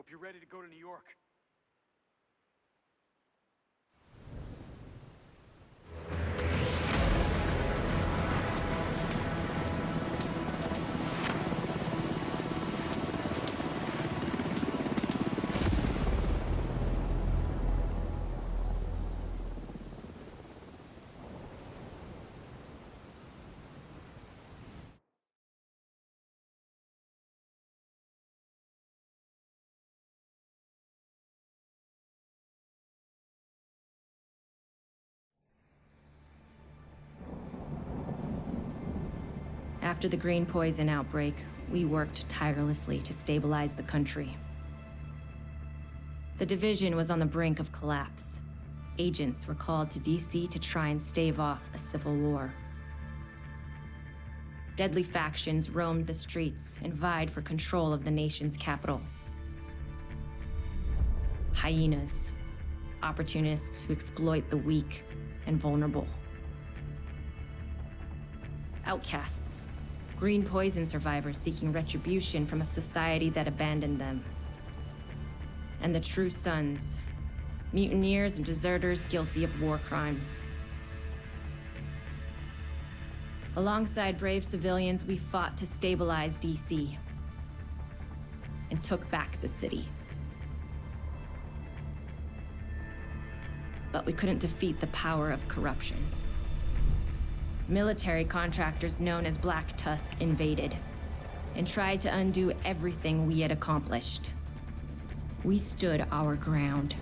Hope you're ready to go to New York. After the green poison outbreak, we worked tirelessly to stabilize the country. The division was on the brink of collapse. Agents were called to DC to try and stave off a civil war. Deadly factions roamed the streets and vied for control of the nation's capital. Hyenas, opportunists who exploit the weak and vulnerable. Outcasts, green poison survivors seeking retribution from a society that abandoned them. And the true sons, mutineers and deserters guilty of war crimes. Alongside brave civilians, we fought to stabilize DC and took back the city. But we couldn't defeat the power of corruption. Military contractors known as Black Tusk invaded and tried to undo everything we had accomplished. We stood our ground,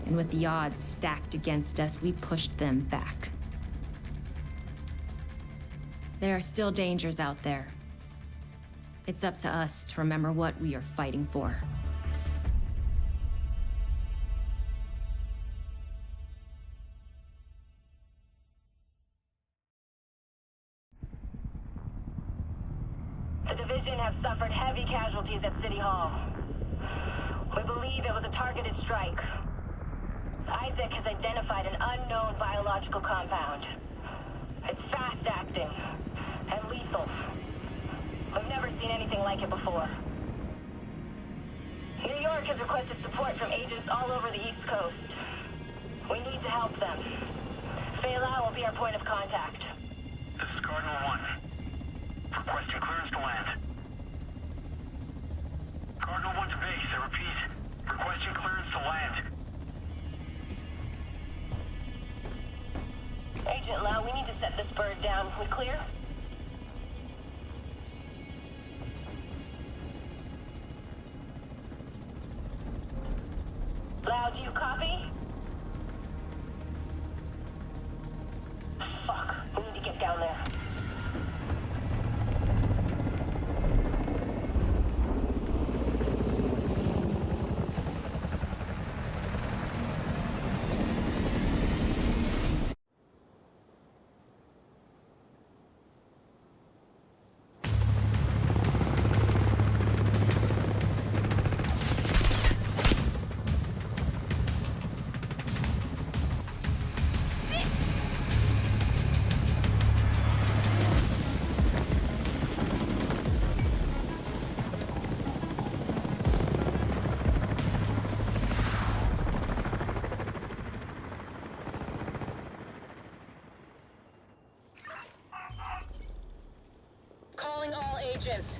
and with the odds stacked against us, we pushed them back. There are still dangers out there. It's up to us to remember what we are fighting for. The division have suffered heavy casualties at City Hall. We believe it was a targeted strike. Isaac has identified an unknown biological compound. It's fast-acting and lethal. We've never seen anything like it before. New York has requested support from agents all over the East Coast. We need to help them. Faye Lau will be our point of contact. This is Cardinal 1. Requesting clearance to land. Cardinal 1 to base, I repeat. Requesting clearance to land. Agent Lau, we need to set this bird down. We clear? Lau, do you copy? Fuck, we need to get down there.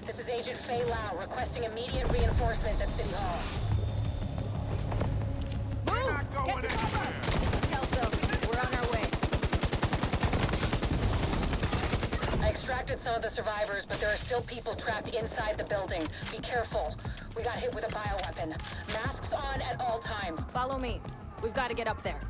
This is Agent Faye Lau requesting immediate reinforcements at City Hall. Move! Get to cover! This is Kelso. We're on our way. I extracted some of the survivors, but there are still people trapped inside the building. Be careful. We got hit with a bioweapon. Masks on at all times. Follow me. We've got to get up there.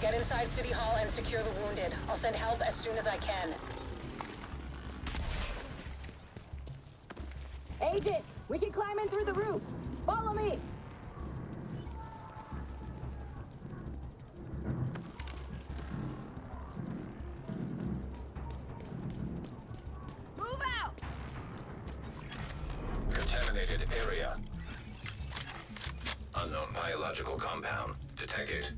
Get inside City Hall and secure the wounded. I'll send help as soon as I can. Agent, we can climb in through the roof. Follow me. Move out! Contaminated area. Unknown biological compound detected.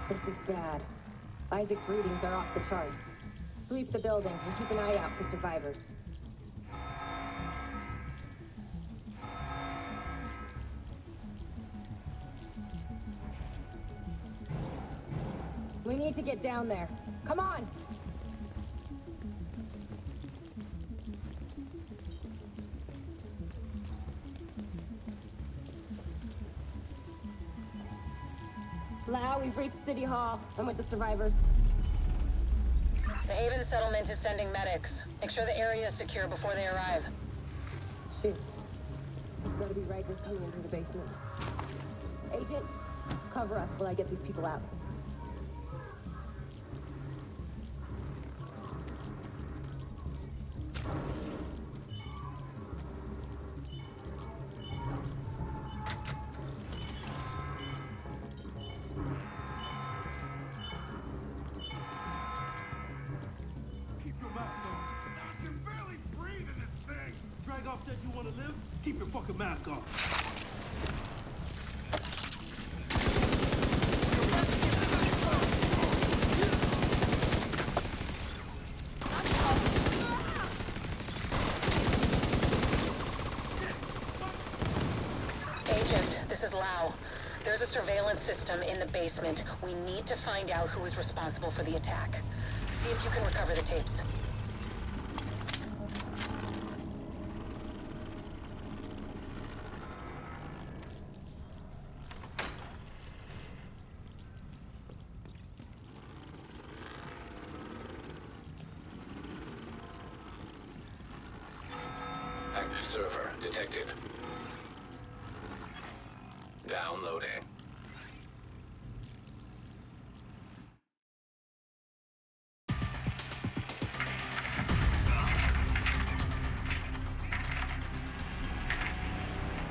This is bad. Isaac's readings are off the charts. Sweep the building and keep an eye out for survivors. We need to get down there. Come on! Lau, we've reached City Hall. I'm with the survivors. The Haven settlement is sending medics. Make sure the area is secure before they arrive. Shoot. He's gotta be right with you into the basement. Agent, cover us while I get these people out. Keep your mask on. I can barely breathe in this thing. Drag off said you want to live? Keep your fucking mask on. Agent, this is Lau. There's a surveillance system in the basement. We need to find out who is responsible for the attack. See if you can recover the tapes. Active server detected. Downloading.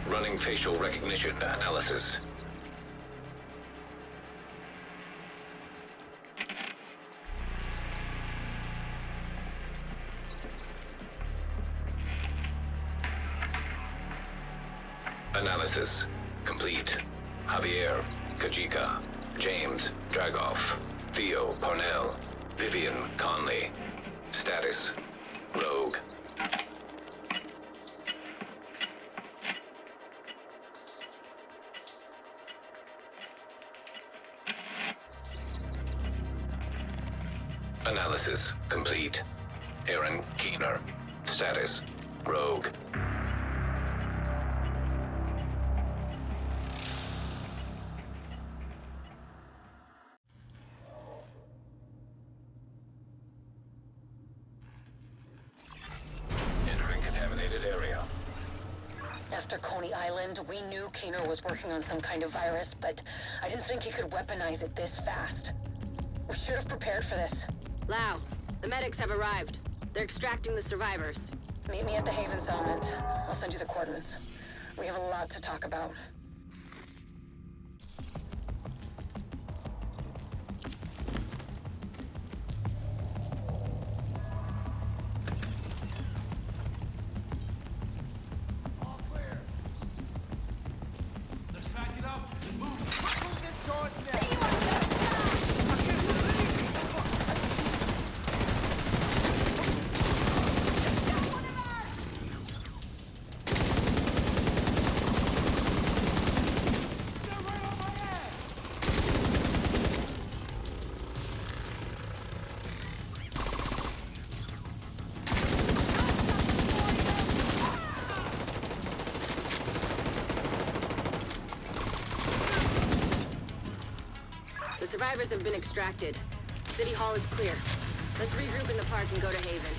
Running facial recognition analysis. Analysis complete. Javier, Kajika, James, Dragoff, Theo, Parnell, Vivian, Conley. Status, Rogue. Analysis complete. Aaron Keener. Status, Rogue. Entering contaminated area. After Coney Island, we knew Keener was working on some kind of virus, but I didn't think he could weaponize it this fast. We should have prepared for this. Lau, the medics have arrived. They're extracting the survivors. Meet me at the Haven settlement. I'll send you the coordinates. We have a lot to talk about. All clear. Let's pack it up and move. See you on the They're right on my ass. The survivors have been extracted. City Hall is clear. Let's regroup in the park and go to Haven.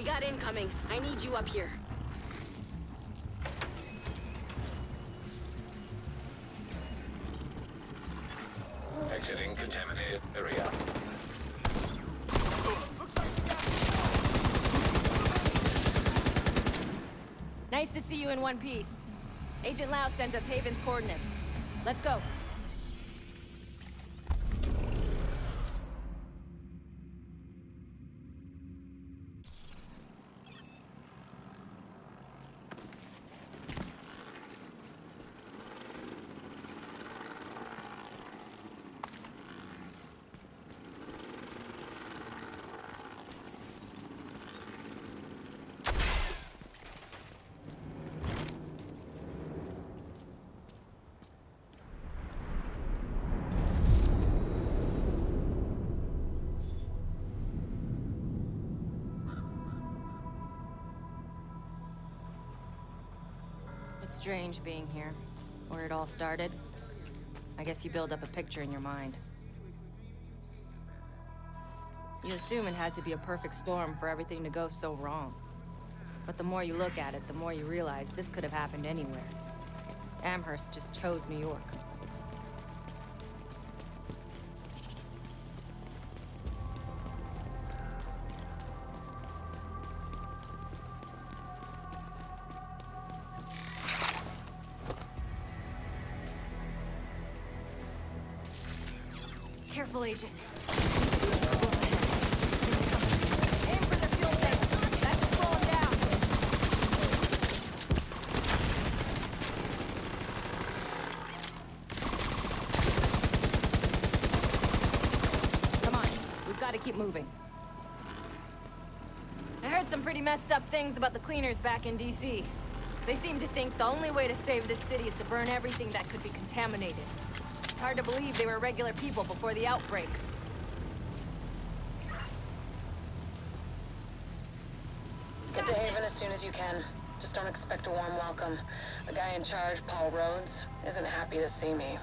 got incoming. I need you up here. Exiting contaminated area. Nice to see you in one piece. Agent Lau sent us Haven's coordinates. Let's go. It's strange being here, where it all started. I guess you build up a picture in your mind. You assume it had to be a perfect storm for everything to go so wrong. But the more you look at it, the more you realize this could have happened anywhere. Amherst just chose New York. Careful, Agent. Aim for the fuel tank. That should slow him down. Come on, we've got to keep moving. I heard some pretty messed up things about the cleaners back in DC. They seem to think the only way to save this city is to burn everything that could be contaminated. It's hard to believe they were regular people before the outbreak. Get to Haven as soon as you can. Just don't expect a warm welcome. The guy in charge, Paul Rhodes, isn't happy to see me.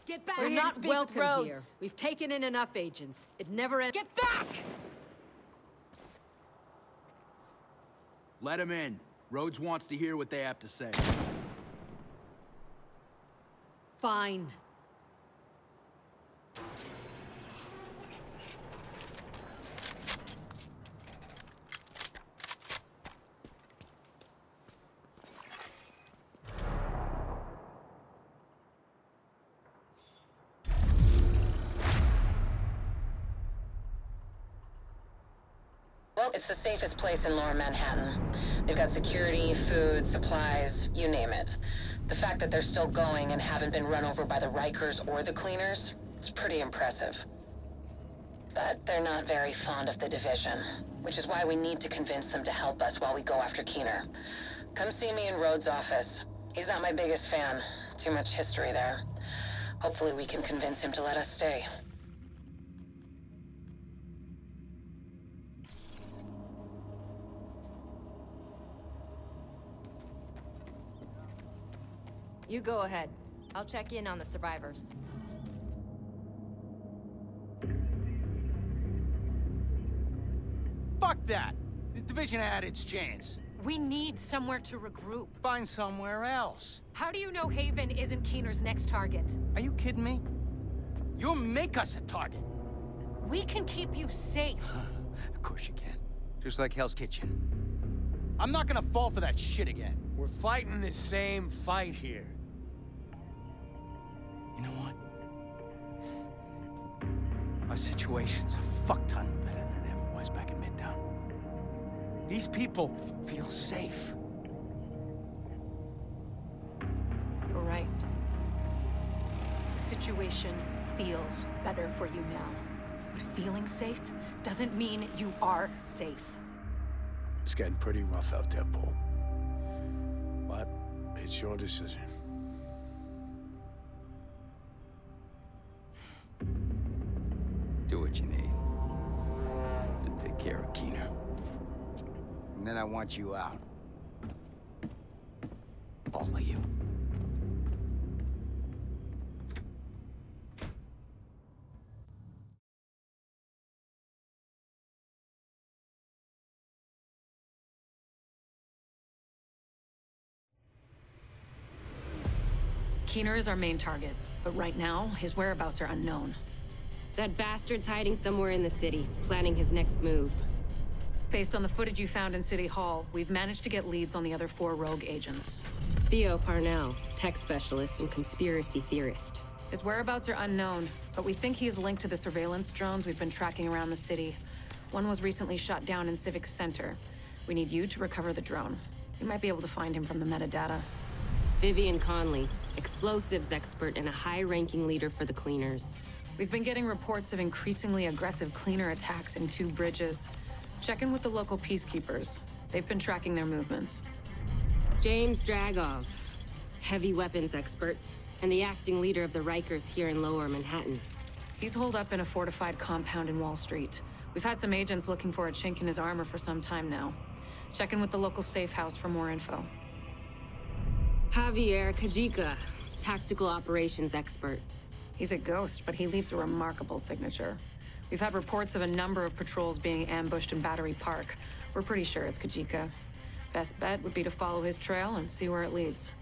Get back! We're You're not welcome here. We've taken in enough agents. It never ends. Get back! Let him in. Rhodes wants to hear what they have to say. Fine. Well, it's the safest place in Lower Manhattan. They've got security, food, supplies, you name it. The fact that they're still going and haven't been run over by the Rikers or the cleaners is pretty impressive. But they're not very fond of the division, which is why we need to convince them to help us while we go after Keener. Come see me in Rhodes' office. He's not my biggest fan. Too much history there. Hopefully we can convince him to let us stay. You go ahead. I'll check in on the survivors. Fuck that! The division had its chance. We need somewhere to regroup. Find somewhere else. How do you know Haven isn't Keener's next target? Are you kidding me? You'll make us a target. We can keep you safe. Of course you can. Just like Hell's Kitchen. I'm not gonna fall for that shit again. We're fighting the same fight here. You know what? Our situation's a fuck ton better than it ever was back in Midtown. These people feel safe. You're right. The situation feels better for you now. But feeling safe doesn't mean you are safe. It's getting pretty rough out there, Paul. But it's your decision. Do what you need to take care of Keener. And then I want you out. All of you. Keener is our main target, but right now, his whereabouts are unknown. That bastard's hiding somewhere in the city, planning his next move. Based on the footage you found in City Hall, we've managed to get leads on the other 4 rogue agents. Theo Parnell, tech specialist and conspiracy theorist. His whereabouts are unknown, but we think he is linked to the surveillance drones we've been tracking around the city. One was recently shot down in Civic Center. We need you to recover the drone. You might be able to find him from the metadata. Vivian Conley, explosives expert and a high-ranking leader for the Cleaners. We've been getting reports of increasingly aggressive Cleaner attacks in 2 bridges. Check in with the local peacekeepers. They've been tracking their movements. James Dragov, heavy weapons expert, and the acting leader of the Rikers here in Lower Manhattan. He's holed up in a fortified compound in Wall Street. We've had some agents looking for a chink in his armor for some time now. Check in with the local safe house for more info. Javier Kajika, tactical operations expert. He's a ghost, but he leaves a remarkable signature. We've had reports of a number of patrols being ambushed in Battery Park. We're pretty sure it's Kajika. Best bet would be to follow his trail and see where it leads.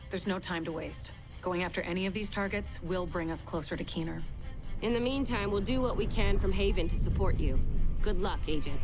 There's no time to waste. Going after any of these targets will bring us closer to Keener. In the meantime, we'll do what we can from Haven to support you. Good luck, Agent.